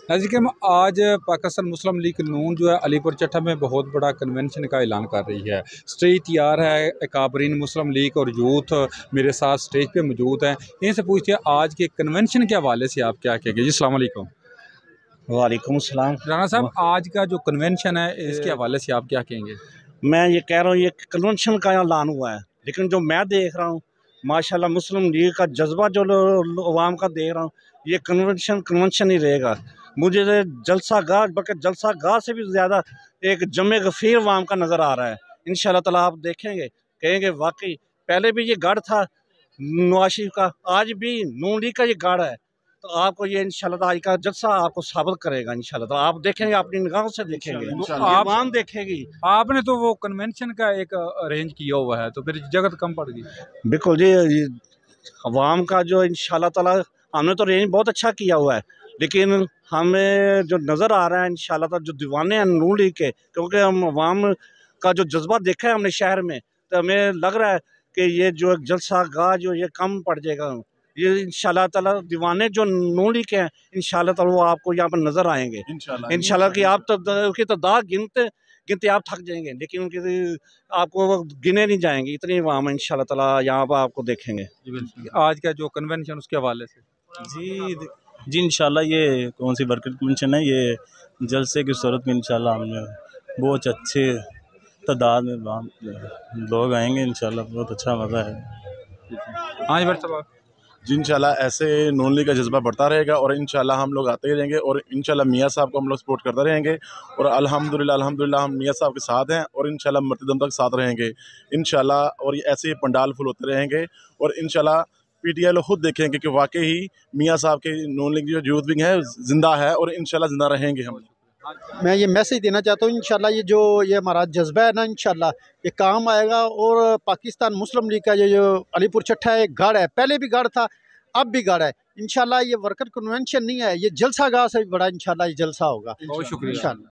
नाज़रीन, आज पाकिस्तान मुस्लिम लीग नून जो है अलीपुर चट्टा में बहुत बड़ा कन्वेंशन का ऐलान कर रही है। स्टेज तैयार है, अकाबरीन मुस्लिम लीग और यूथ मेरे साथ स्टेज पे मौजूद हैं। इनसे पूछते हैं आज के कन्वेंशन के हवाले से आप क्या कहेंगे। जी अस्सलाम वालेकुम। वालेकुम सलाम। राना साहब, आज का जो कन्वेंशन है इसके हवाले से आप क्या कहेंगे। मैं ये कह रहा हूँ, ये कन्वेंशन का ऐलान हुआ है, लेकिन जो मैं देख रहा हूँ माशाल्लाह मुस्लिम लीग का जज्बा जो अवाम का देख रहा हूँ, ये कन्वेंशन ही रहेगा। मुझे तो जलसा गाह, बल्कि जलसा गाह से भी ज़्यादा एक जमे गफीर अवाम का नज़र आ रहा है। इंशाल्लाह ताला आप देखेंगे, कहेंगे वाकई पहले भी ये गढ़ था नवाज शरीफ का, आज भी नून लीग का ये गढ़ है। तो आपको ये इंशाल्लाह आज का जलसा आपको साबित करेगा। इंशाल्लाह तो आप देखेंगे, अपनी निगाहों से देखेंगे, आवाम देखेगी। आपने तो वो कन्वेंशन का एक अरेंज किया हुआ है, तो फिर जगत कम पड़ गई। बिल्कुल जी, अवाम का जो इंशाल्लाह ताला हमने तो रेंज बहुत अच्छा किया हुआ है, लेकिन हमें जो नज़र आ रहा है इंशाल्लाह ताला जो दीवाने हैं नून लीग के, क्योंकि हम अवाम का जो जज्बा देखा है हमने शहर में, तो हमें लग रहा है कि ये जो जलसा गाह जो ये कम पड़ जाएगा। ये इंशाल्लाह ताला दीवाने जो नून लीग के हैं इंशाल्लाह ताला वो आपको यहाँ पर नज़र आएंगे इंशाल्लाह कि आप तो उसकी तादाद गिनते गिनते आप थक जाएंगे, लेकिन उनकी आपको वो गिने नहीं जाएंगे, इतनी अवाम इंशाल्लाह ताला यहाँ पर आपको देखेंगे। आज का जो कन्वेंशन उसके हवाले से जी जी इंशाल्लाह ये कौन सी वर्कर कन्वेंशन है, ये जलसे की सूरत में इंशाल्लाह हमने बहुत अच्छे तादाद में लोग आएंगे इंशाल्लाह, बहुत अच्छा मज़ा है। हाँ जी भाई साहब। जी इंशाल्लाह ऐसे नून लीग का जज्बा बढ़ता रहेगा और इंशाल्लाह हम लोग आते ही रहेंगे और इंशाल्लाह मियाँ साहब को हम लोग सपोर्ट करते रहेंगे और अल्हम्दुलिल्लाह हम मियाँ साहब के साथ हैं और इंशाल्लाह मरते दम तक साथ रहेंगे इंशाल्लाह। और ये ऐसे ही पंडाल फुल होते रहेंगे और इंशाल्लाह पीटीआई लोग खुद देखेंगे कि वाकई ही मियाँ साहब के नून लीग जो यूथ विंग है जिंदा है और इंशाल्लाह जिंदा रहेंगे हम। मैं ये मैसेज देना चाहता हूँ इंशाल्लाह ये हमारा जज्बा है ना, इंशाल्लाह ये काम आएगा। और पाकिस्तान मुस्लिम लीग का ये जो अलीपुर चट्टा एक गढ़ है, पहले भी गढ़ था अब भी गढ़ है। इंशाल्लाह ये वर्कर कन्वेंशन नहीं है, ये जलसा गाह से भी बड़ा इंशाल्लाह ये जलसा होगा। बहुत शुक्रिया। इंशाल्लाह।